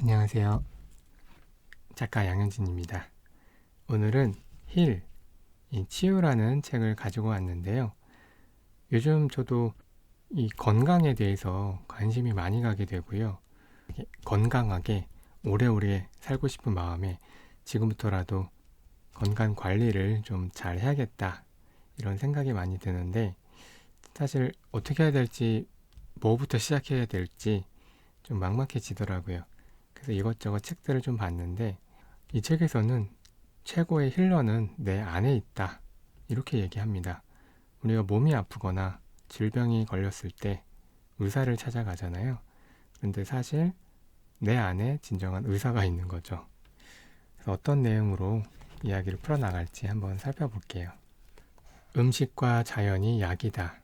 안녕하세요. 작가 양현진입니다. 오늘은 힐, 이 치유라는 책을 가지고 왔는데요. 요즘 저도 이 건강에 대해서 관심이 많이 가게 되고요. 건강하게 오래오래 살고 싶은 마음에 지금부터라도 건강 관리를 좀 잘 해야겠다, 이런 생각이 많이 드는데, 사실 어떻게 해야 될지, 뭐부터 시작해야 될지 좀 막막해지더라고요. 그래서 이것저것 책들을 좀 봤는데, 이 책에서는 최고의 힐러는 내 안에 있다, 이렇게 얘기합니다. 우리가 몸이 아프거나 질병이 걸렸을 때 의사를 찾아가잖아요. 근데 사실 내 안에 진정한 의사가 있는 거죠. 그래서 어떤 내용으로 이야기를 풀어나갈지 한번 살펴볼게요. 음식과 자연이 약이다.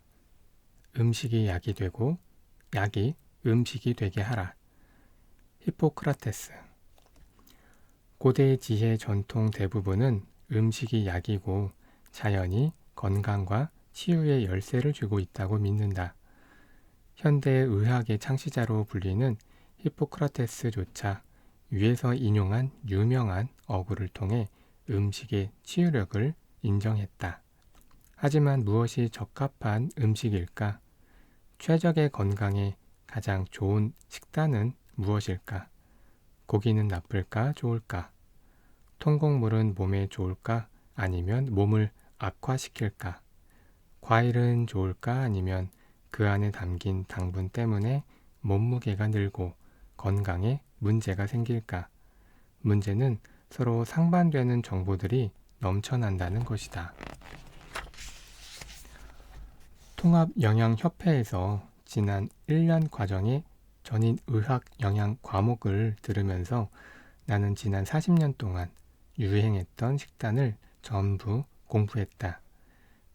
음식이 약이 되고 약이 음식이 되게 하라. 히포크라테스. 고대 지혜 전통 대부분은 음식이 약이고 자연이 건강과 치유의 열쇠를 쥐고 있다고 믿는다. 현대 의학의 창시자로 불리는 히포크라테스조차 위에서 인용한 유명한 어구를 통해 음식의 치유력을 인정했다. 하지만 무엇이 적합한 음식일까? 최적의 건강에 가장 좋은 식단은 무엇일까? 고기는 나쁠까 좋을까? 통곡물은 몸에 좋을까 아니면 몸을 악화시킬까? 과일은 좋을까 아니면 그 안에 담긴 당분 때문에 몸무게가 늘고 건강에 문제가 생길까? 문제는 서로 상반되는 정보들이 넘쳐난다는 것이다. 통합영양협회에서 지난 1년 과정의 전인의학 영양 과목을 들으면서 나는 지난 40년 동안 유행했던 식단을 전부 공부했다.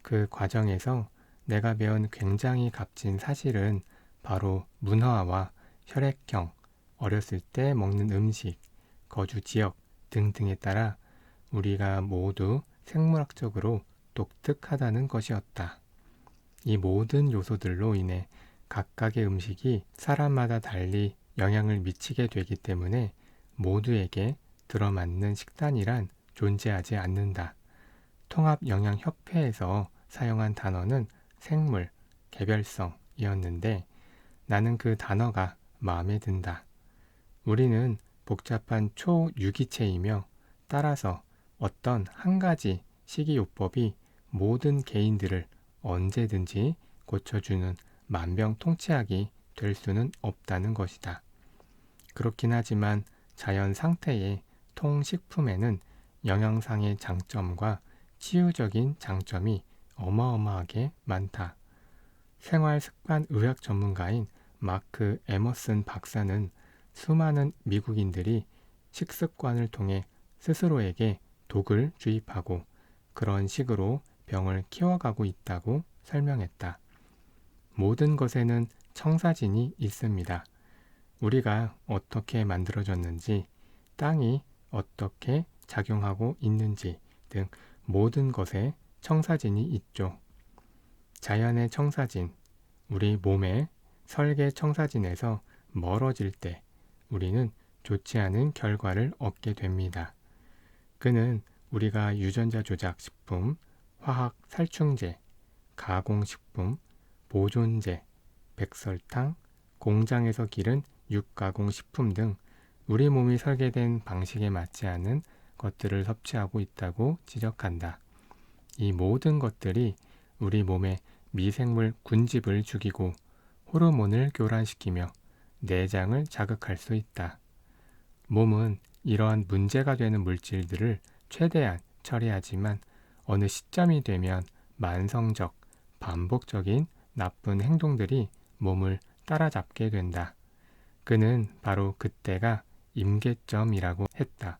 그 과정에서 내가 배운 굉장히 값진 사실은 바로 문화와 혈액형, 어렸을 때 먹는 음식, 거주 지역 등등에 따라 우리가 모두 생물학적으로 독특하다는 것이었다. 이 모든 요소들로 인해 각각의 음식이 사람마다 달리 영향을 미치게 되기 때문에 모두에게 들어맞는 식단이란 존재하지 않는다. 통합영양협회에서 사용한 단어는 생물, 개별성이었는데 나는 그 단어가 마음에 든다. 우리는 복잡한 초유기체이며 따라서 어떤 한 가지 식이요법이 모든 개인들을 언제든지 고쳐주는 만병통치약이 될 수는 없다는 것이다. 그렇긴 하지만 자연 상태의 통식품에는 영양상의 장점과 치유적인 장점이 어마어마하게 많다. 생활습관의학 전문가인 마크 에머슨 박사는 수많은 미국인들이 식습관을 통해 스스로에게 독을 주입하고 그런 식으로 병을 키워가고 있다고 설명했다. 모든 것에는 청사진이 있습니다. 우리가 어떻게 만들어졌는지, 땅이 어떻게 작용하고 있는지 등 모든 것에 청사진이 있죠. 자연의 청사진, 우리 몸의 설계 청사진에서 멀어질 때 우리는 좋지 않은 결과를 얻게 됩니다. 그는 우리가 유전자 조작 식품, 화학 살충제, 가공식품, 보존제, 백설탕, 공장에서 기른 육가공식품 등 우리 몸이 설계된 방식에 맞지 않은 것들을 섭취하고 있다고 지적한다. 이 모든 것들이 우리 몸에 미생물 군집을 죽이고 호르몬을 교란시키며 내장을 자극할 수 있다. 몸은 이러한 문제가 되는 물질들을 최대한 처리하지만 어느 시점이 되면 만성적, 반복적인 나쁜 행동들이 몸을 따라잡게 된다. 그는 바로 그때가 임계점이라고 했다.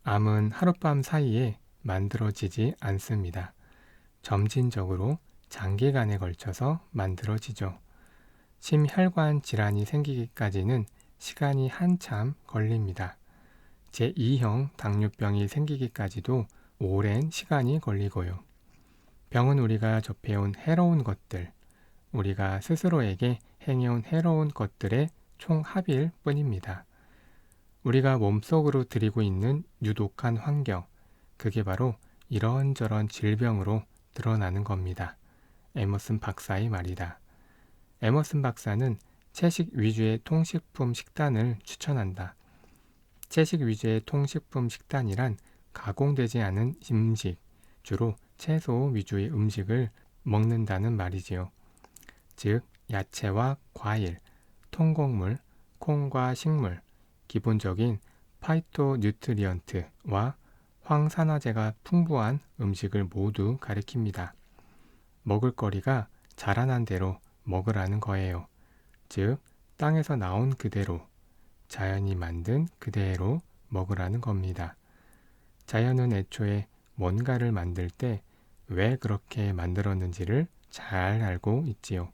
암은 하룻밤 사이에 만들어지지 않습니다. 점진적으로 장기간에 걸쳐서 만들어지죠. 심혈관 질환이 생기기까지는 시간이 한참 걸립니다. 제2형 당뇨병이 생기기까지도 오랜 시간이 걸리고요. 병은 우리가 접해온 해로운 것들, 우리가 스스로에게 행해온 해로운 것들의 총합일 뿐입니다. 우리가 몸속으로 들이고 있는 유독한 환경, 그게 바로 이런저런 질병으로 드러나는 겁니다. 에머슨 박사의 말이다. 에머슨 박사는 채식 위주의 통식품 식단을 추천한다. 채식 위주의 통식품 식단이란 가공되지 않은 음식, 주로 채소 위주의 음식을 먹는다는 말이지요. 즉, 야채와 과일, 통곡물, 콩과 식물, 기본적인 파이토 뉴트리언트와 황산화제가 풍부한 음식을 모두 가리킵니다. 먹을거리가 자라난 대로 먹으라는 거예요. 즉, 땅에서 나온 그대로, 자연이 만든 그대로 먹으라는 겁니다. 자연은 애초에 뭔가를 만들 때 왜 그렇게 만들었는지를 잘 알고 있지요.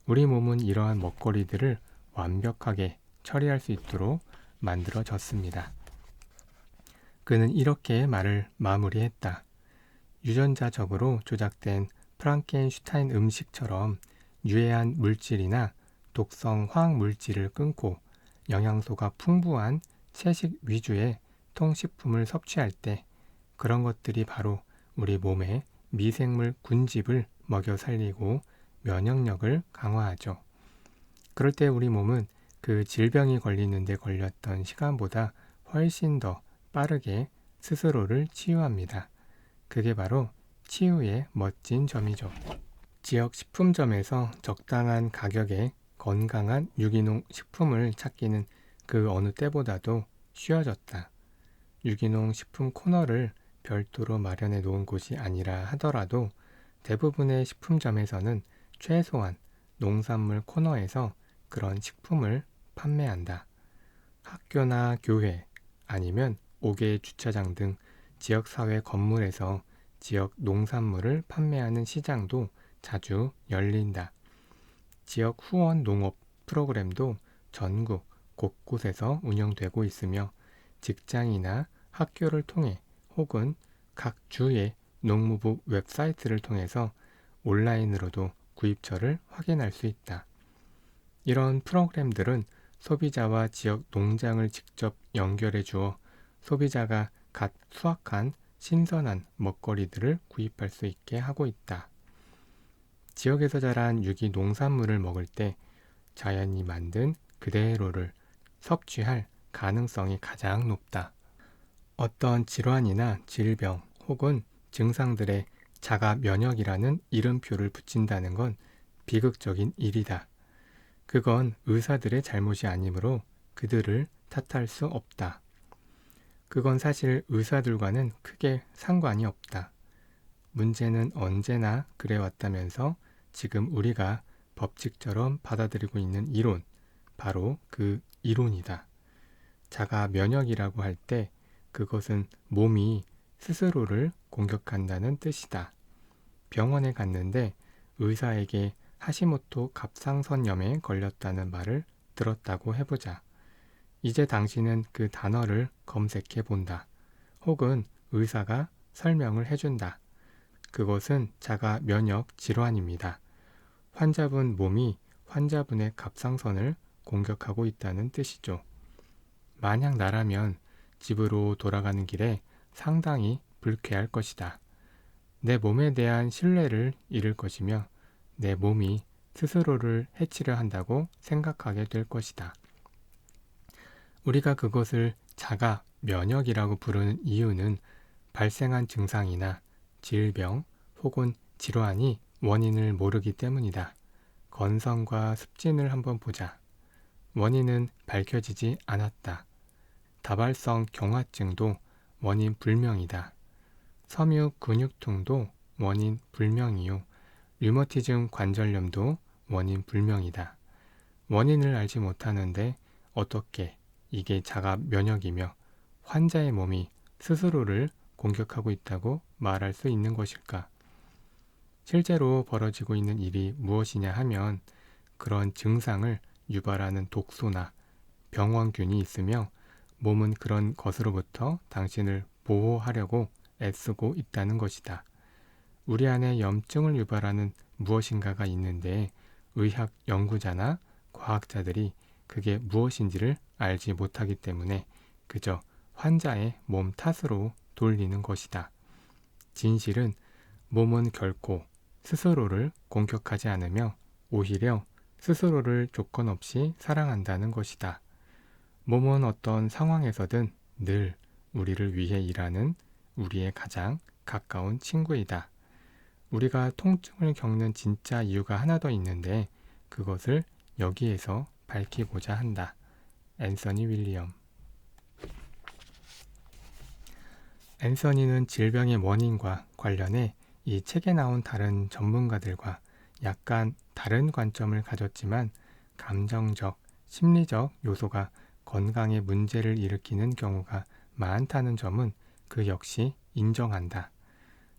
우리 몸은 이러한 먹거리들을 완벽하게 처리할 수 있도록 만들어졌습니다. 그는 이렇게 말을 마무리했다. 유전자적으로 조작된 프랑켄슈타인 음식처럼 유해한 물질이나 독성 화학 물질을 끊고 영양소가 풍부한 채식 위주의 통식품을 섭취할 때 그런 것들이 바로 우리 몸의 미생물 군집을 먹여 살리고 면역력을 강화하죠. 그럴 때 우리 몸은 그 질병이 걸리는데 걸렸던 시간보다 훨씬 더 빠르게 스스로를 치유합니다. 그게 바로 치유의 멋진 점이죠. 지역 식품점에서 적당한 가격에 건강한 유기농 식품을 찾기는 그 어느 때보다도 쉬워졌다. 유기농 식품 코너를 별도로 마련해 놓은 곳이 아니라 하더라도 대부분의 식품점에서는 최소한 농산물 코너에서 그런 식품을 판매한다. 학교나 교회 아니면 5개 주차장 등 지역사회 건물에서 지역 농산물을 판매하는 시장도 자주 열린다. 지역 후원 농업 프로그램도 전국 곳곳에서 운영되고 있으며 직장이나 학교를 통해 혹은 각 주의 농무부 웹사이트를 통해서 온라인으로도 구입처를 확인할 수 있다. 이런 프로그램들은 소비자와 지역 농장을 직접 연결해 주어 소비자가 갓 수확한 신선한 먹거리들을 구입할 수 있게 하고 있다. 지역에서 자란 유기 농산물을 먹을 때 자연이 만든 그대로를 섭취할 가능성이 가장 높다. 어떤 질환이나 질병 혹은 증상들의 자가 면역이라는 이름표를 붙인다는 건 비극적인 일이다. 그건 의사들의 잘못이 아니므로 그들을 탓할 수 없다. 그건 사실 의사들과는 크게 상관이 없다. 문제는 언제나 그래왔다면서 지금 우리가 법칙처럼 받아들이고 있는 이론, 바로 그 이론이다. 자가 면역이라고 할 때 그것은 몸이 스스로를 공격한다는 뜻이다. 병원에 갔는데 의사에게 하시모토 갑상선염에 걸렸다는 말을 들었다고 해보자. 이제 당신은 그 단어를 검색해 본다. 혹은 의사가 설명을 해준다. 그것은 자가 면역 질환입니다. 환자분 몸이 환자분의 갑상선을 공격하고 있다는 뜻이죠. 만약 나라면 집으로 돌아가는 길에 상당히 불쾌할 것이다. 내 몸에 대한 신뢰를 잃을 것이며 내 몸이 스스로를 해치려 한다고 생각하게 될 것이다. 우리가 그것을 자가 면역이라고 부르는 이유는 발생한 증상이나 질병 혹은 질환이 원인을 모르기 때문이다. 건성과 습진을 한번 보자. 원인은 밝혀지지 않았다. 다발성 경화증도 원인 불명이다. 섬유 근육통도 원인 불명이요. 류머티즘 관절염도 원인 불명이다. 원인을 알지 못하는데 어떻게 이게 자가 면역이며 환자의 몸이 스스로를 공격하고 있다고 말할 수 있는 것일까? 실제로 벌어지고 있는 일이 무엇이냐 하면 그런 증상을 유발하는 독소나 병원균이 있으며 몸은 그런 것으로부터 당신을 보호하려고 애쓰고 있다는 것이다. 우리 안에 염증을 유발하는 무엇인가가 있는데 의학 연구자나 과학자들이 그게 무엇인지를 알지 못하기 때문에 그저 환자의 몸 탓으로 돌리는 것이다. 진실은 몸은 결코 스스로를 공격하지 않으며 오히려 스스로를 조건 없이 사랑한다는 것이다. 몸은 어떤 상황에서든 늘 우리를 위해 일하는 우리의 가장 가까운 친구이다. 우리가 통증을 겪는 진짜 이유가 하나 더 있는데 그것을 여기에서 밝히고자 한다. 앤서니 윌리엄. 앤서니는 질병의 원인과 관련해 이 책에 나온 다른 전문가들과 약간 다른 관점을 가졌지만 감정적, 심리적 요소가 건강에 문제를 일으키는 경우가 많다는 점은 그 역시 인정한다.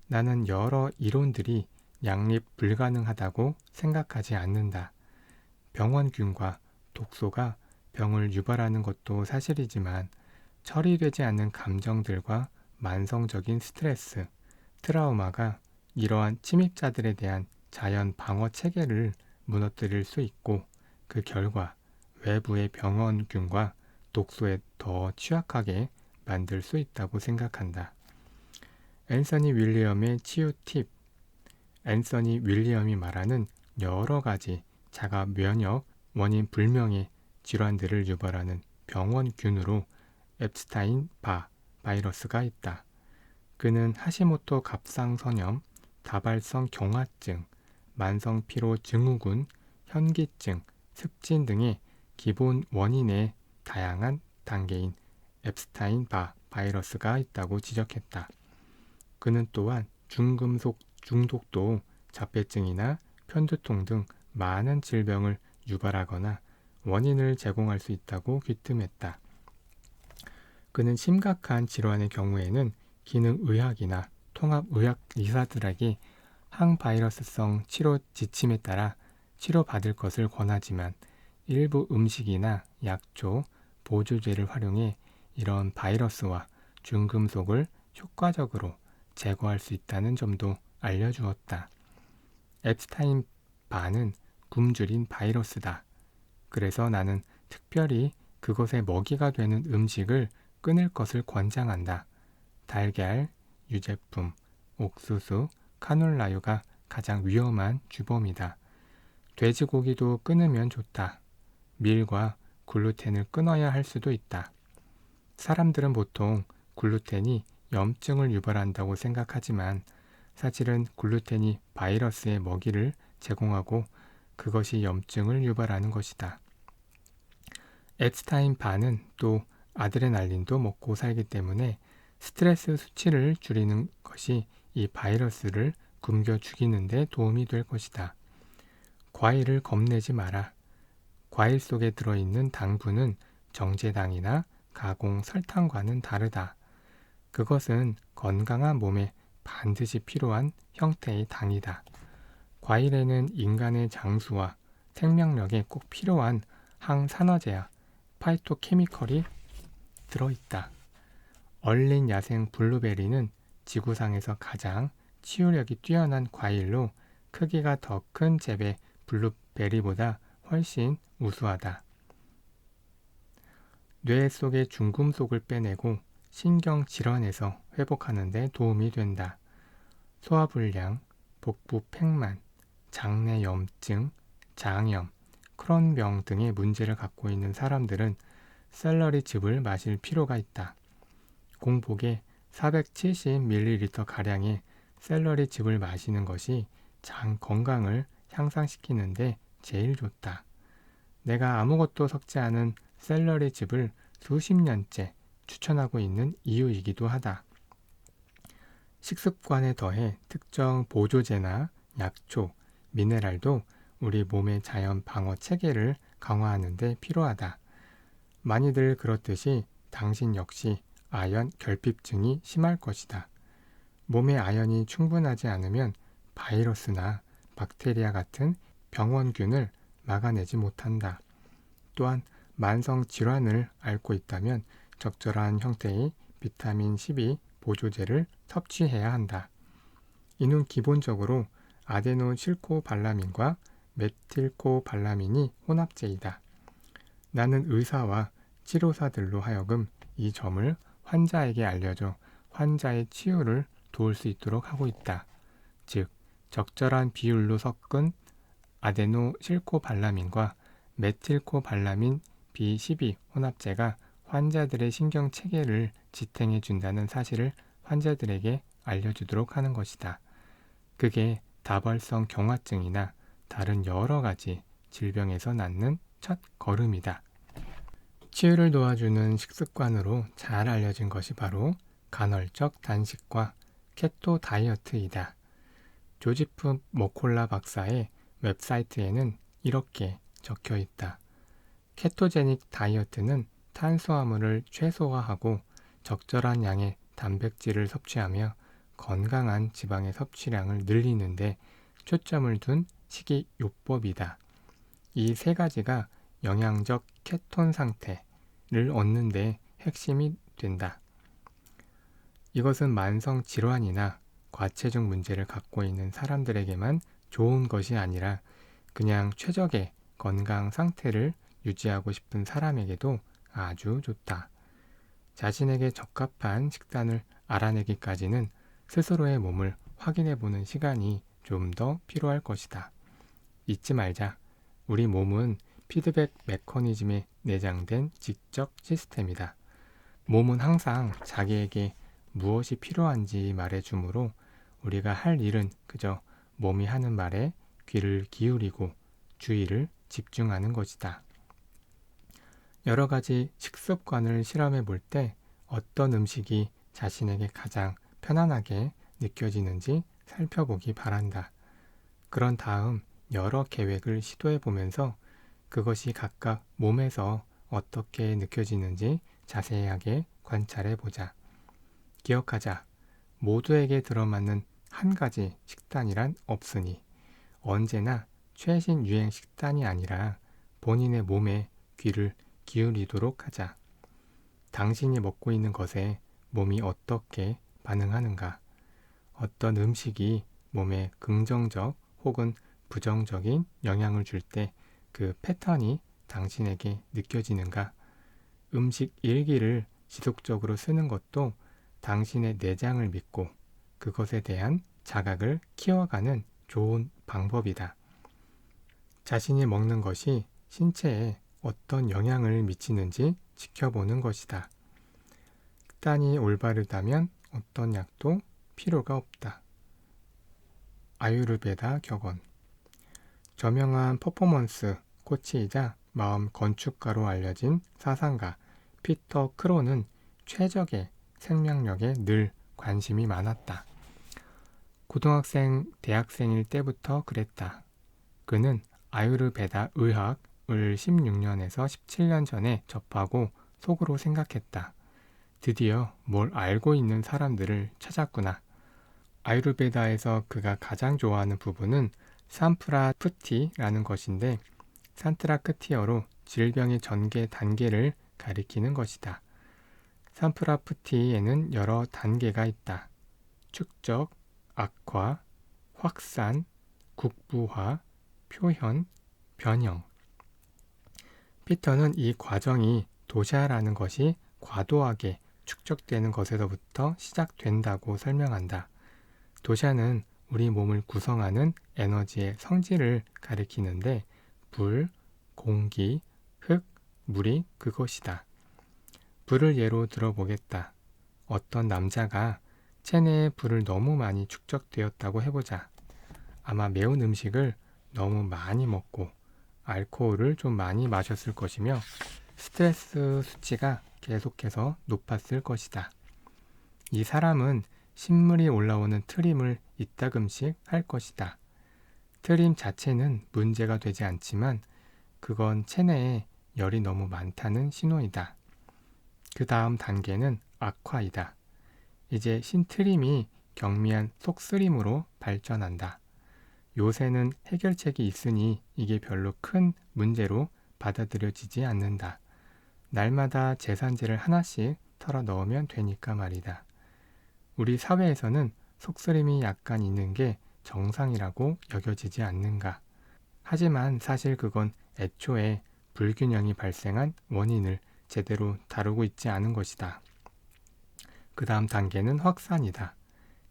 나는 여러 이론들이 양립 불가능하다고 생각하지 않는다. 병원균과 독소가 병을 유발하는 것도 사실이지만 처리되지 않는 감정들과 만성적인 스트레스, 트라우마가 이러한 침입자들에 대한 자연 방어 체계를 무너뜨릴 수 있고 그 결과 외부의 병원균과 독소에 더 취약하게 만들 수 있다고 생각한다. 앤서니 윌리엄의 치유 팁. 앤서니 윌리엄이 말하는 여러 가지 자가 면역 원인 불명의 질환들을 유발하는 병원균으로 엡스타인 바 바이러스가 있다. 그는 하시모토 갑상선염, 다발성 경화증, 만성 피로 증후군, 현기증, 습진 등의 기본 원인의 다양한 단계인 엡스타인 바 바이러스가 있다고 지적했다. 그는 또한 중금속 중독도 자폐증이나 편두통 등 많은 질병을 유발하거나 원인을 제공할 수 있다고 귀뜸했다. 그는 심각한 질환의 경우에는 기능의학이나 통합의학 의사들에게 항바이러스성 치료 지침에 따라 치료받을 것을 권하지만 일부 음식이나 약초, 보조제를 활용해 이런 바이러스와 중금속을 효과적으로 제거할 수 있다는 점도 알려주었다. 엡스타인 바는 굶주린 바이러스다. 그래서 나는 특별히 그것의 먹이가 되는 음식을 끊을 것을 권장한다. 달걀, 유제품, 옥수수, 카놀라유가 가장 위험한 주범이다. 돼지고기도 끊으면 좋다. 밀과 글루텐을 끊어야 할 수도 있다. 사람들은 보통 글루텐이 염증을 유발한다고 생각하지만 사실은 글루텐이 바이러스의 먹이를 제공하고 그것이 염증을 유발하는 것이다. 엡스타인 바는 또 아드레날린도 먹고 살기 때문에 스트레스 수치를 줄이는 것이 이 바이러스를 굶겨 죽이는 데 도움이 될 것이다. 과일을 겁내지 마라. 과일 속에 들어있는 당분은 정제당이나 가공 설탕과는 다르다. 그것은 건강한 몸에 반드시 필요한 형태의 당이다. 과일에는 인간의 장수와 생명력에 꼭 필요한 항산화제야 파이토케미컬이 들어있다. 얼린 야생 블루베리는 지구상에서 가장 치유력이 뛰어난 과일로 크기가 더 큰 잽의 블루베리보다 훨씬 우수하다. 뇌 속의 중금속을 빼내고 신경 질환에서 회복하는 데 도움이 된다. 소화불량, 복부 팽만, 장내 염증, 장염, 크론병 등의 문제를 갖고 있는 사람들은 샐러리즙을 마실 필요가 있다. 공복에 470ml가량의 샐러리즙을 마시는 것이 장 건강을 향상시키는데 제일 좋다. 내가 아무것도 섞지 않은 샐러리즙을 수십 년째 추천하고 있는 이유이기도 하다. 식습관에 더해 특정 보조제나 약초, 미네랄도 우리 몸의 자연 방어 체계를 강화하는 데 필요하다. 많이들 그렇듯이 당신 역시 아연 결핍증이 심할 것이다. 몸에 아연이 충분하지 않으면 바이러스나 박테리아 같은 병원균을 막아내지 못한다. 또한 만성 질환을 앓고 있다면 적절한 형태의 비타민 12 보조제를 섭취해야 한다. 이는 기본적으로 아데노실코발라민과 메틸코발라민이 혼합제이다. 나는 의사와 치료사들로 하여금 이 점을 환자에게 알려줘 환자의 치유를 도울 수 있도록 하고 있다. 즉, 적절한 비율로 섞은 아데노실코발라민과 메틸코발라민 B12 혼합제가 환자들의 신경 체계를 지탱해 준다는 사실을 환자들에게 알려주도록 하는 것이다. 그게 다발성 경화증이나 다른 여러 가지 질병에서 낫는 첫 걸음이다. 치유를 도와주는 식습관으로 잘 알려진 것이 바로 간헐적 단식과 케토 다이어트이다. 조지프 머콜라 박사의 웹사이트에는 이렇게 적혀 있다. 케토제닉 다이어트는 탄수화물을 최소화하고 적절한 양의 단백질을 섭취하며 건강한 지방의 섭취량을 늘리는데 초점을 둔 식이요법이다. 이 세 가지가 영양적 케톤 상태를 얻는 데 핵심이 된다. 이것은 만성 질환이나 과체중 문제를 갖고 있는 사람들에게만 좋은 것이 아니라 그냥 최적의 건강 상태를 유지하고 싶은 사람에게도 아주 좋다. 자신에게 적합한 식단을 알아내기까지는 스스로의 몸을 확인해보는 시간이 좀 더 필요할 것이다. 잊지 말자. 우리 몸은 피드백 메커니즘에 내장된 지적 시스템이다. 몸은 항상 자기에게 무엇이 필요한지 말해주므로 우리가 할 일은 그저 몸이 하는 말에 귀를 기울이고 주의를 집중하는 것이다. 여러 가지 식습관을 실험해 볼 때 어떤 음식이 자신에게 가장 편안하게 느껴지는지 살펴보기 바란다. 그런 다음 여러 계획을 시도해 보면서 그것이 각각 몸에서 어떻게 느껴지는지 자세하게 관찰해 보자. 기억하자. 모두에게 들어맞는 한 가지 식단이란 없으니 언제나 최신 유행 식단이 아니라 본인의 몸에 귀를 기울이도록 하자. 당신이 먹고 있는 것에 몸이 어떻게 반응하는가? 어떤 음식이 몸에 긍정적 혹은 부정적인 영향을 줄 때 그 패턴이 당신에게 느껴지는가? 음식 일기를 지속적으로 쓰는 것도 당신의 내장을 믿고 그것에 대한 자각을 키워가는 좋은 방법이다. 자신이 먹는 것이 신체에 어떤 영향을 미치는지 지켜보는 것이다. 식단이 올바르다면 어떤 약도 필요가 없다. 아유르베다 격언. 저명한 퍼포먼스 코치이자 마음 건축가로 알려진 사상가 피터 크로는 최적의 생명력에 늘 관심이 많았다. 고등학생, 대학생일 때부터 그랬다. 그는 아유르베다 의학을 16년에서 17년 전에 접하고 속으로 생각했다. 드디어 뭘 알고 있는 사람들을 찾았구나. 아유르베다에서 그가 가장 좋아하는 부분은 산프라프티라는 것인데 산트라크티어로 질병의 전개 단계를 가리키는 것이다. 산프라프티에는 여러 단계가 있다. 축적, 악화, 확산, 국부화, 표현, 변형. 피터는 이 과정이 도샤라는 것이 과도하게 축적되는 것에서부터 시작된다고 설명한다. 도샤는 우리 몸을 구성하는 에너지의 성질을 가리키는데 불, 공기, 흙, 물이 그것이다. 불을 예로 들어보겠다. 어떤 남자가 체내에 불을 너무 많이 축적되었다고 해보자. 아마 매운 음식을 너무 많이 먹고 알코올을 좀 많이 마셨을 것이며 스트레스 수치가 계속해서 높았을 것이다. 이 사람은 신물이 올라오는 트림을 이따금씩 할 것이다. 트림 자체는 문제가 되지 않지만 그건 체내에 열이 너무 많다는 신호이다. 그 다음 단계는 악화이다. 이제 신트림이 경미한 속쓰림으로 발전한다. 요새는 해결책이 있으니 이게 별로 큰 문제로 받아들여지지 않는다. 날마다 제산제를 하나씩 털어 넣으면 되니까 말이다. 우리 사회에서는 속쓰림이 약간 있는 게 정상이라고 여겨지지 않는가. 하지만 사실 그건 애초에 불균형이 발생한 원인을 제대로 다루고 있지 않은 것이다. 그 다음 단계는 확산이다.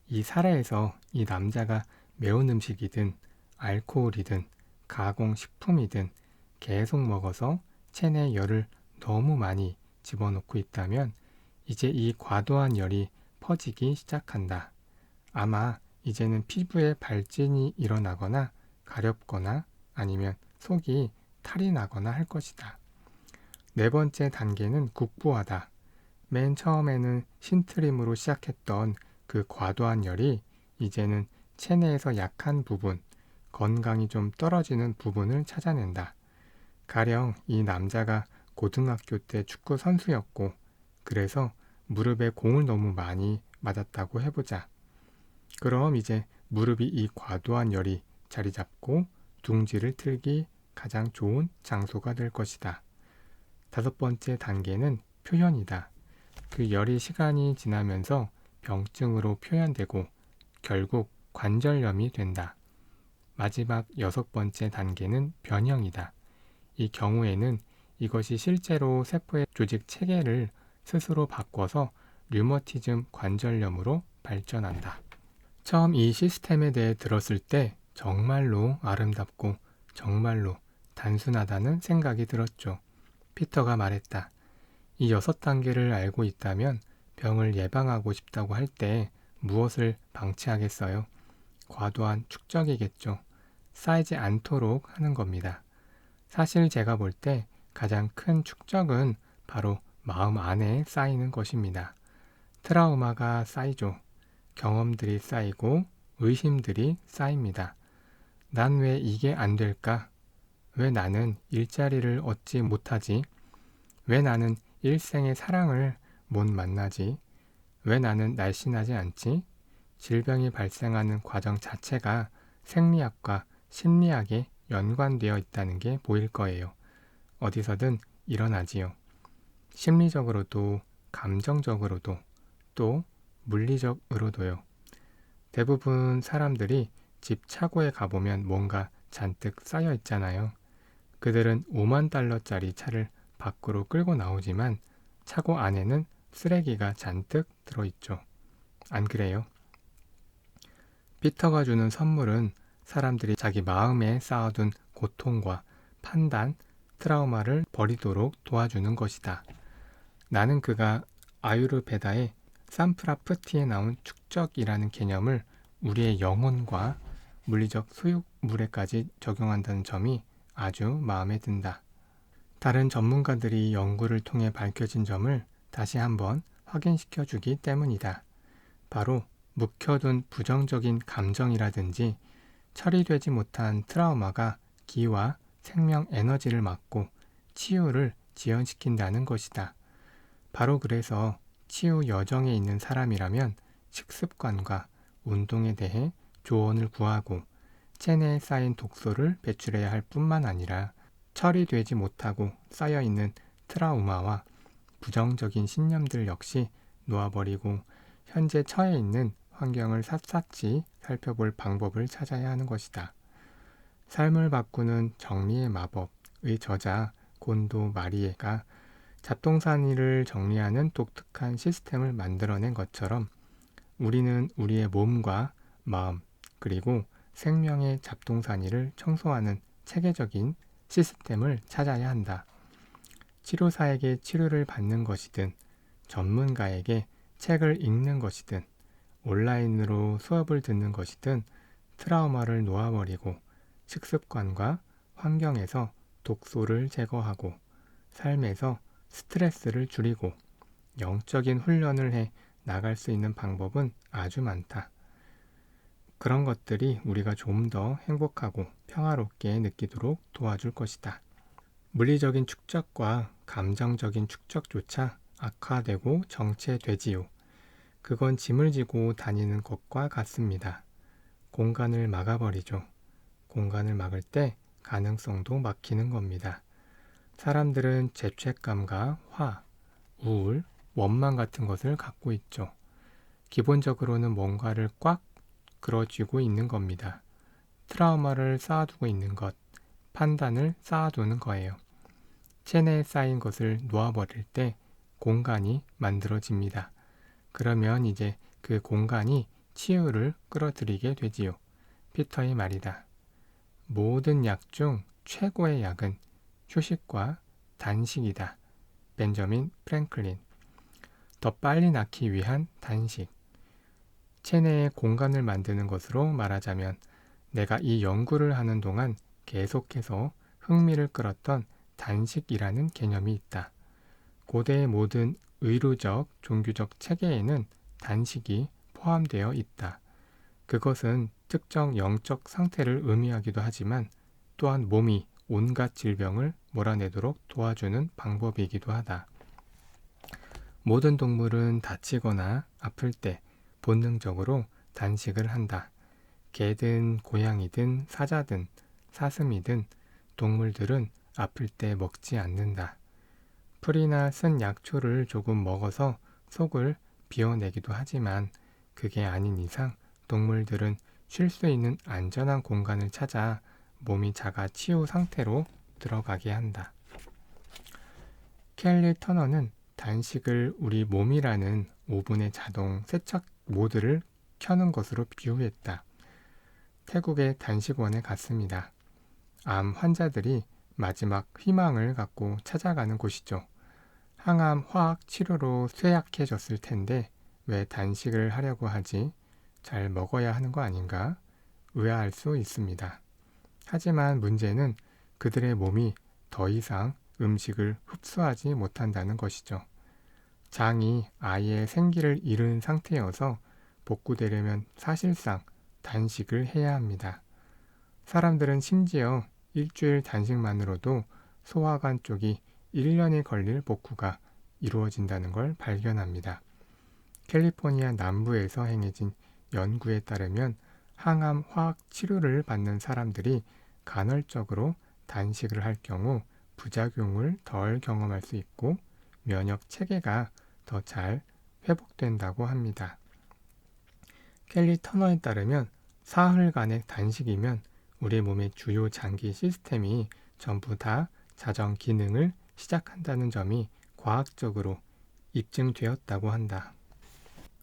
이 사례에서 이 남자가 매운 음식이든 알코올이든 가공식품이든 계속 먹어서 체내에 열을 너무 많이 집어넣고 있다면 이제 이 과도한 열이 퍼지기 시작한다. 아마 이제는 피부에 발진이 일어나거나 가렵거나 아니면 속이 탈이 나거나 할 것이다. 네 번째 단계는 국부화다. 맨 처음에는 신트림으로 시작했던 그 과도한 열이 이제는 체내에서 약한 부분, 건강이 좀 떨어지는 부분을 찾아낸다. 가령 이 남자가 고등학교 때 축구 선수였고 그래서 무릎에 공을 너무 많이 맞았다고 해보자. 그럼 이제 무릎이 이 과도한 열이 자리 잡고 둥지를 틀기 가장 좋은 장소가 될 것이다. 다섯 번째 단계는 표현이다. 그 열이 시간이 지나면서 병증으로 표현되고 결국 관절염이 된다. 마지막 여섯 번째 단계는 변형이다. 이 경우에는 이것이 실제로 세포의 조직 체계를 스스로 바꿔서 류머티즘 관절염으로 발전한다. 처음 이 시스템에 대해 들었을 때 정말로 아름답고 정말로 단순하다는 생각이 들었죠. 피터가 말했다. 이 6단계를 알고 있다면 병을 예방하고 싶다고 할 때 무엇을 방치하겠어요? 과도한 축적이겠죠. 쌓이지 않도록 하는 겁니다. 사실 제가 볼 때 가장 큰 축적은 바로 마음 안에 쌓이는 것입니다. 트라우마가 쌓이죠. 경험들이 쌓이고 의심들이 쌓입니다. 난 왜 이게 안 될까? 왜 나는 일자리를 얻지 못하지? 왜 나는 일생의 사랑을 못 만나지? 왜 나는 날씬하지 않지? 질병이 발생하는 과정 자체가 생리학과 심리학에 연관되어 있다는 게 보일 거예요. 어디서든 일어나지요. 심리적으로도 감정적으로도 또 물리적으로도요. 대부분 사람들이 집 차고에 가보면 뭔가 잔뜩 쌓여 있잖아요. 그들은 5만 달러짜리 차를 밖으로 끌고 나오지만 차고 안에는 쓰레기가 잔뜩 들어있죠. 안 그래요? 피터가 주는 선물은 사람들이 자기 마음에 쌓아둔 고통과 판단, 트라우마를 버리도록 도와주는 것이다. 나는 그가 아유르베다의 산프라프티에 나온 축적이라는 개념을 우리의 영혼과 물리적 소유물에까지 적용한다는 점이 아주 마음에 든다. 다른 전문가들이 연구를 통해 밝혀진 점을 다시 한번 확인시켜 주기 때문이다. 바로 묵혀둔 부정적인 감정이라든지 처리되지 못한 트라우마가 기와 생명 에너지를 막고 치유를 지연시킨다는 것이다. 바로 그래서 치유 여정에 있는 사람이라면 식습관과 운동에 대해 조언을 구하고 체내에 쌓인 독소를 배출해야 할 뿐만 아니라 처리되지 못하고 쌓여있는 트라우마와 부정적인 신념들 역시 놓아버리고 현재 처해 있는 환경을 샅샅이 살펴볼 방법을 찾아야 하는 것이다. 삶을 바꾸는 정리의 마법의 저자 곤도 마리에가 잡동사니를 정리하는 독특한 시스템을 만들어낸 것처럼 우리는 우리의 몸과 마음 그리고 생명의 잡동사니를 청소하는 체계적인 시스템을 찾아야 한다. 치료사에게 치료를 받는 것이든 전문가에게 책을 읽는 것이든 온라인으로 수업을 듣는 것이든 트라우마를 놓아버리고 식습관과 환경에서 독소를 제거하고 삶에서 스트레스를 줄이고 영적인 훈련을 해 나갈 수 있는 방법은 아주 많다. 그런 것들이 우리가 좀 더 행복하고 평화롭게 느끼도록 도와줄 것이다. 물리적인 축적과 감정적인 축적조차 악화되고 정체되지요. 그건 짐을 지고 다니는 것과 같습니다. 공간을 막아버리죠. 공간을 막을 때 가능성도 막히는 겁니다. 사람들은 죄책감과 화, 우울, 원망 같은 것을 갖고 있죠. 기본적으로는 뭔가를 꽉 끌어쥐고 있는 겁니다. 트라우마를 쌓아두고 있는 것, 판단을 쌓아두는 거예요. 체내에 쌓인 것을 놓아버릴 때 공간이 만들어집니다. 그러면 이제 그 공간이 치유를 끌어들이게 되지요. 피터의 말이다. 모든 약 중 최고의 약은 휴식과 단식이다. 벤저민 프랭클린. 더 빨리 낫기 위한 단식. 체내에 공간을 만드는 것으로 말하자면 내가 이 연구를 하는 동안 계속해서 흥미를 끌었던 단식이라는 개념이 있다. 고대의 모든 의료적, 종교적 체계에는 단식이 포함되어 있다. 그것은 특정 영적 상태를 의미하기도 하지만 또한 몸이 온갖 질병을 몰아내도록 도와주는 방법이기도 하다. 모든 동물은 다치거나 아플 때 본능적으로 단식을 한다. 개든 고양이든 사자든 사슴이든 동물들은 아플 때 먹지 않는다. 풀이나 쓴 약초를 조금 먹어서 속을 비워내기도 하지만 그게 아닌 이상 동물들은 쉴 수 있는 안전한 공간을 찾아 몸이 자가 치유 상태로 들어가게 한다. 켈리 터너는 단식을 우리 몸이라는 오븐의 자동 세척 모드를 켜는 것으로 비유했다. 태국의 단식원에 갔습니다. 암 환자들이 마지막 희망을 갖고 찾아가는 곳이죠. 항암 화학 치료로 쇠약해졌을 텐데 왜 단식을 하려고 하지? 잘 먹어야 하는 거 아닌가? 의아할 수 있습니다. 하지만 문제는 그들의 몸이 더 이상 음식을 흡수하지 못한다는 것이죠. 장이 아예 생기를 잃은 상태여서 복구되려면 사실상 단식을 해야 합니다. 사람들은 심지어 일주일 단식만으로도 소화관 쪽이 1년이 걸릴 복구가 이루어진다는 걸 발견합니다. 캘리포니아 남부에서 행해진 연구에 따르면 항암 화학 치료를 받는 사람들이 간헐적으로 단식을 할 경우 부작용을 덜 경험할 수 있고 면역 체계가 더 잘 회복된다고 합니다. 켈리 터너에 따르면 사흘간의 단식이면 우리 몸의 주요 장기 시스템이 전부 다 자정 기능을 시작한다는 점이 과학적으로 입증되었다고 한다.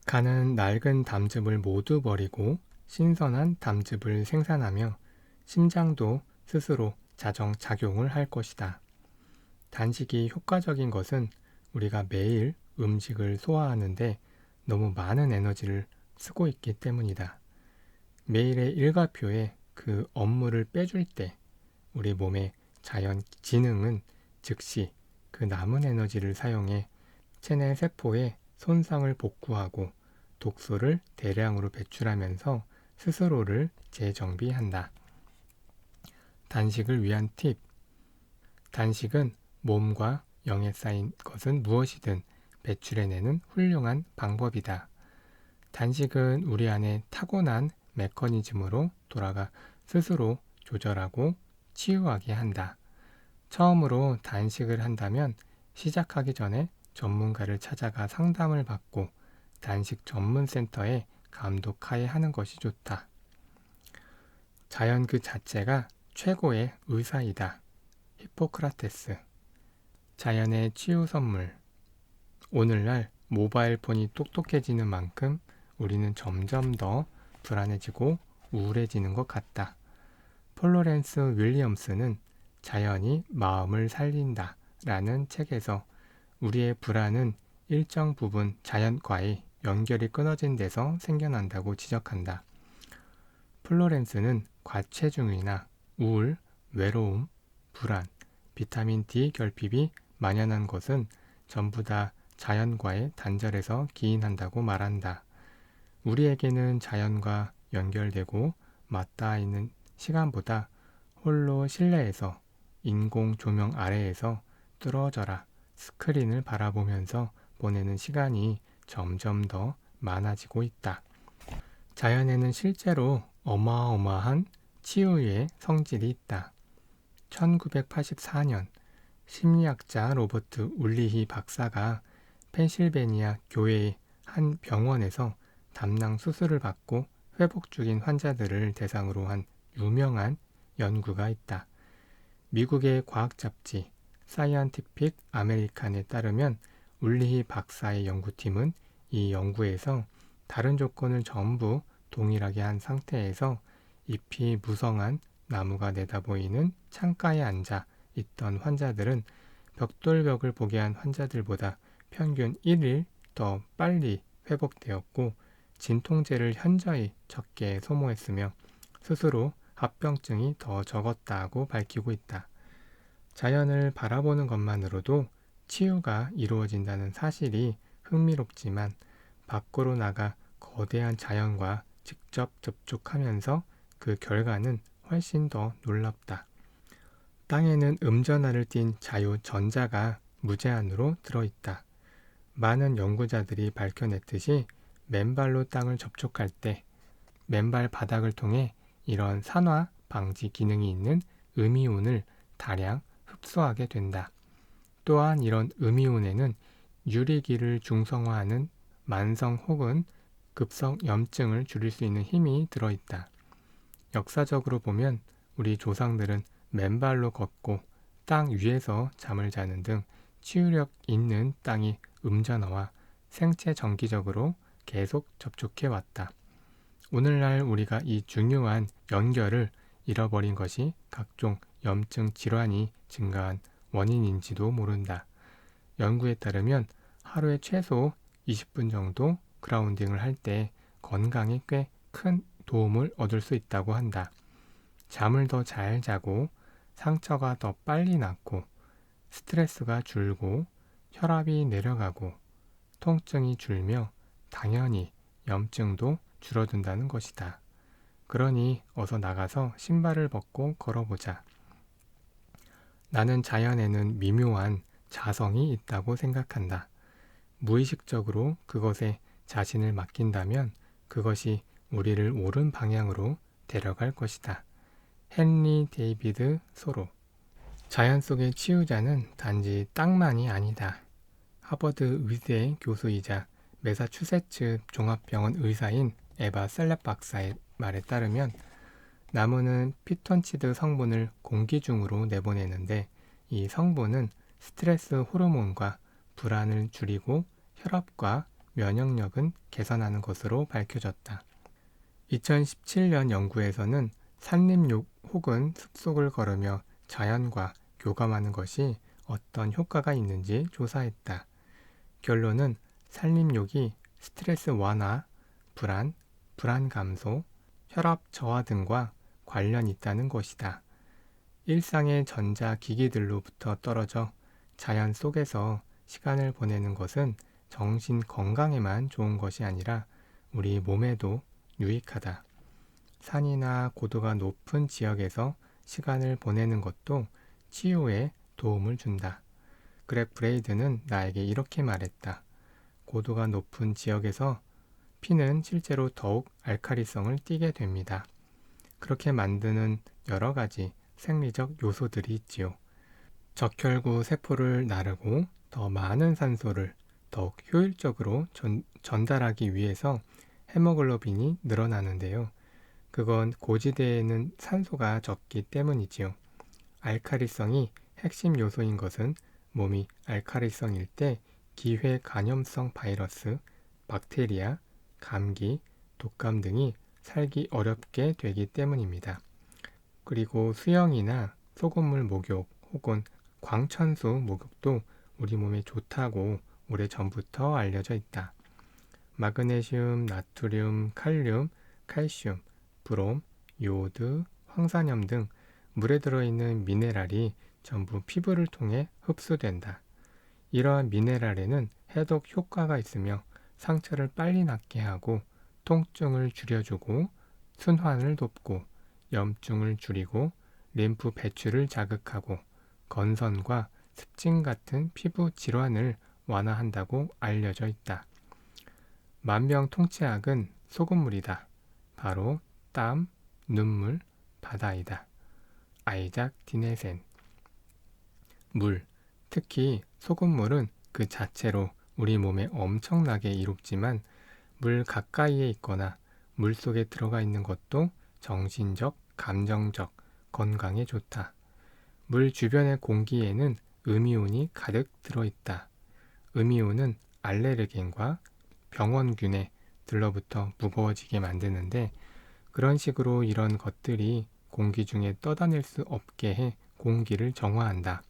간은 낡은 담즙을 모두 버리고 신선한 담즙을 생산하며 심장도 스스로 자정 작용을 할 것이다. 단식이 효과적인 것은 우리가 매일 음식을 소화하는데 너무 많은 에너지를 쓰고 있기 때문이다. 매일의 일과표에 그 업무를 빼줄 때 우리 몸의 자연 지능은 즉시 그 남은 에너지를 사용해 체내 세포의 손상을 복구하고 독소를 대량으로 배출하면서 스스로를 재정비한다. 단식을 위한 팁. 단식은 몸과 영에 쌓인 것은 무엇이든 배출해내는 훌륭한 방법이다. 단식은 우리 안에 타고난 메커니즘으로 돌아가 스스로 조절하고 치유하게 한다. 처음으로 단식을 한다면 시작하기 전에 전문가를 찾아가 상담을 받고 단식 전문 센터에 감독하에 하는 것이 좋다. 자연 그 자체가 최고의 의사이다. 히포크라테스. 자연의 치유 선물. 오늘날 모바일 폰이 똑똑해지는 만큼 우리는 점점 더 불안해지고 우울해지는 것 같다. 플로렌스 윌리엄스는 자연이 마음을 살린다 라는 책에서 우리의 불안은 일정 부분 자연과의 연결이 끊어진 데서 생겨난다고 지적한다. 플로렌스는 과체중이나 우울, 외로움, 불안, 비타민 D 결핍이 만연한 것은 전부 다 자연과의 단절에서 기인한다고 말한다. 우리에게는 자연과 연결되고 맞닿아 있는 시간보다 홀로 실내에서 인공 조명 아래에서 뚫어져라 스크린을 바라보면서 보내는 시간이 점점 더 많아지고 있다. 자연에는 실제로 어마어마한 치유의 성질이 있다. 1984년 심리학자 로버트 울리히 박사가 펜실베니아 교회의 한 병원에서 담낭 수술을 받고 회복 중인 환자들을 대상으로 한 유명한 연구가 있다. 미국의 과학 잡지 사이언티픽 아메리칸에 따르면 울리히 박사의 연구팀은 이 연구에서 다른 조건을 전부 동일하게 한 상태에서 잎이 무성한 나무가 내다보이는 창가에 앉아 있던 환자들은 벽돌벽을 보게 한 환자들보다 평균 1일 더 빨리 회복되었고 진통제를 현저히 적게 소모했으며 스스로 합병증이 더 적었다고 밝히고 있다. 자연을 바라보는 것만으로도 치유가 이루어진다는 사실이 흥미롭지만 밖으로 나가 거대한 자연과 직접 접촉하면서 그 결과는 훨씬 더 놀랍다. 땅에는 음전하를 띤 자유전자가 무제한으로 들어있다. 많은 연구자들이 밝혀냈듯이 맨발로 땅을 접촉할 때 맨발 바닥을 통해 이런 산화 방지 기능이 있는 음이온을 다량 흡수하게 된다. 또한 이런 음이온에는 유리기를 중성화하는 만성 혹은 급성 염증을 줄일 수 있는 힘이 들어있다. 역사적으로 보면 우리 조상들은 맨발로 걷고 땅 위에서 잠을 자는 등 치유력 있는 땅이 음전화와 생체 정기적으로 계속 접촉해 왔다. 오늘날 우리가 이 중요한 연결을 잃어버린 것이 각종 염증 질환이 증가한 원인인지도 모른다. 연구에 따르면 하루에 최소 20분 정도 그라운딩을 할 때 건강에 꽤 큰 도움을 얻을 수 있다고 한다. 잠을 더 잘 자고 상처가 더 빨리 낫고 스트레스가 줄고 혈압이 내려가고 통증이 줄며 당연히 염증도 줄어든다는 것이다. 그러니 어서 나가서 신발을 벗고 걸어보자. 나는 자연에는 미묘한 자성이 있다고 생각한다. 무의식적으로 그것에 자신을 맡긴다면 그것이 우리를 옳은 방향으로 데려갈 것이다. 헨리 데이비드 소로. 자연 속의 치유자는 단지 땅만이 아니다. 하버드 의대 교수이자 매사추세츠 종합병원 의사인 에바 셀렙 박사의 말에 따르면 나무는 피톤치드 성분을 공기 중으로 내보내는데 이 성분은 스트레스 호르몬과 불안을 줄이고 혈압과 면역력은 개선하는 것으로 밝혀졌다. 2017년 연구에서는 산림욕 혹은 숲속을 걸으며 자연과 교감하는 것이 어떤 효과가 있는지 조사했다. 결론은 산림욕이 스트레스 완화, 불안 감소, 혈압 저하 등과 관련이 있다는 것이다. 일상의 전자기기들로부터 떨어져 자연 속에서 시간을 보내는 것은 정신 건강에만 좋은 것이 아니라 우리 몸에도 유익하다. 산이나 고도가 높은 지역에서 시간을 보내는 것도 치유에 도움을 준다. 그렉 브레이드는 나에게 이렇게 말했다. 고도가 높은 지역에서 피는 실제로 더욱 알칼리성을 띠게 됩니다. 그렇게 만드는 여러 가지 생리적 요소들이 있지요. 적혈구 세포를 나르고 더 많은 산소를 더욱 효율적으로 전달하기 위해서 헤모글로빈이 늘어나는데요. 그건 고지대에는 산소가 적기 때문이지요. 알칼리성이 핵심 요소인 것은 몸이 알칼리성일 때 기회 감염성 바이러스, 박테리아, 감기, 독감 등이 살기 어렵게 되기 때문입니다. 그리고 수영이나 소금물 목욕 혹은 광천수 목욕도 우리 몸에 좋다고 오래전부터 알려져 있다. 마그네슘, 나트륨, 칼륨, 칼슘, 브롬, 요오드, 황산염 등 물에 들어있는 미네랄이 전부 피부를 통해 흡수된다. 이러한 미네랄에는 해독 효과가 있으며 상처를 빨리 낫게 하고 통증을 줄여주고 순환을 돕고 염증을 줄이고 림프 배출을 자극하고 건선과 습진 같은 피부 질환을 완화한다고 알려져 있다. 만병통치약은 소금물이다. 바로 땀, 눈물, 바다이다. 아이작 디네센. 물, 특히 소금물은 그 자체로 우리 몸에 엄청나게 이롭지만 물 가까이에 있거나 물 속에 들어가 있는 것도 정신적, 감정적, 건강에 좋다. 물 주변의 공기에는 음이온이 가득 들어있다. 음이온은 알레르겐과 병원균에 들러붙어 무거워지게 만드는데 그런 식으로 이런 것들이 공기 중에 떠다닐 수 없게 해 공기를 정화한다.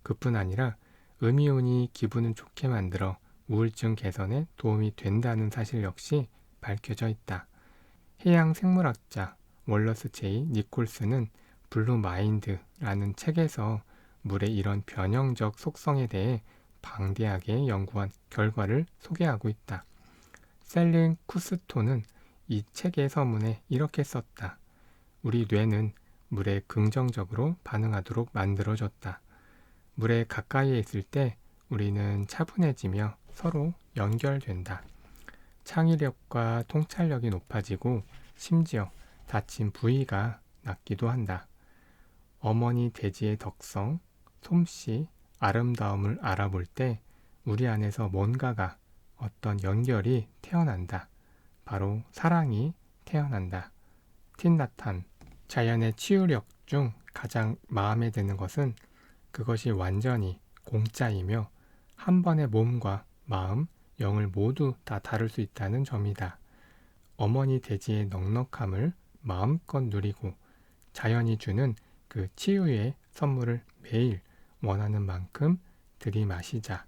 그뿐 아니라 음이온이 기분을 좋게 만들어 우울증 개선에 도움이 된다는 사실 역시 밝혀져 있다. 해양 생물학자 월러스 제이 니콜스는 블루 마인드라는 책에서 물의 이런 변형적 속성에 대해 방대하게 연구한 결과를 소개하고 있다. 셀린 쿠스토는 이 책의 서문에 이렇게 썼다. 우리 뇌는 물에 긍정적으로 반응하도록 만들어졌다. 물에 가까이에 있을 때 우리는 차분해지며 서로 연결된다. 창의력과 통찰력이 높아지고 심지어 다친 부위가 낫기도 한다. 어머니 돼지의 덕성, 솜씨, 아름다움을 알아볼 때 우리 안에서 뭔가가 어떤 연결이 태어난다. 바로 사랑이 태어난다. 틴나탄, 자연의 치유력 중 가장 마음에 드는 것은 그것이 완전히 공짜이며 한 번에 몸과 마음, 영을 모두 다 다룰 수 있다는 점이다. 어머니 돼지의 넉넉함을 마음껏 누리고 자연이 주는 그 치유의 선물을 매일 원하는 만큼 들이마시자.